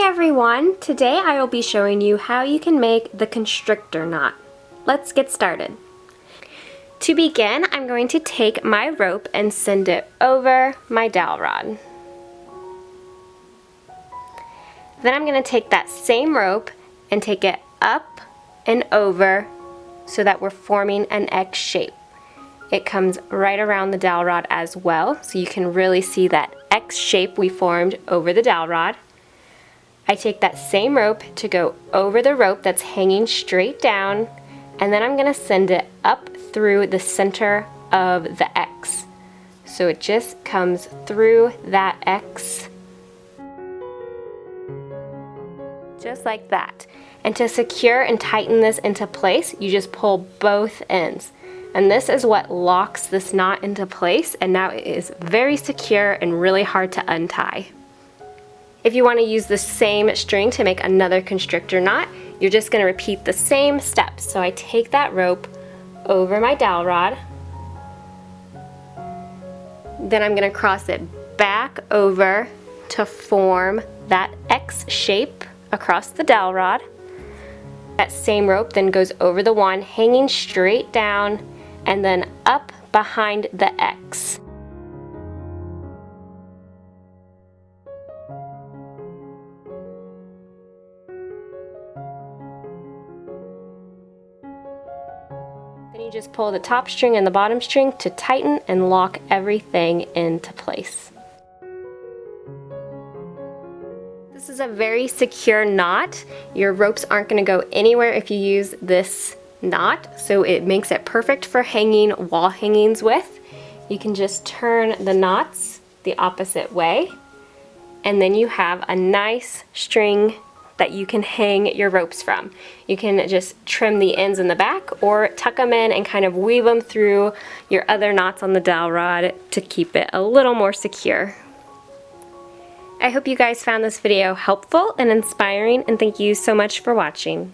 everyone! Today I will be showing you how you can make the constrictor knot. Let's get started. To begin, I'm going to take my rope and send it over my dowel rod. Then I'm going to take that same rope and take it up and over so that we're forming an X shape. It comes right around the dowel rod as well, so you can really see that X shape we formed over the dowel rod. I take that same rope to go over the rope that's hanging straight down, and then I'm going to send it up through the center of the X. So it just comes through that X, just like that. And to secure and tighten this into place, you just pull both ends. And this is what locks this knot into place, and now it is very secure and really hard to untie. If you want to use the same string to make another constrictor knot, you're just going to repeat the same steps. So I take that rope over my dowel rod, then I'm going to cross it back over to form that X shape across the dowel rod. That same rope then goes over the one hanging straight down and then up behind the X. Then you just pull the top string and the bottom string to tighten and lock everything into place. This is a very secure knot. Your ropes aren't going to go anywhere if you use this knot, so it makes it perfect for hanging wall hangings with. You can just turn the knots the opposite way, and then you have a nice string that you can hang your ropes from. You can just trim the ends in the back or tuck them in and kind of weave them through your other knots on the dowel rod to keep it a little more secure. I hope you guys found this video helpful and inspiring, and thank you so much for watching.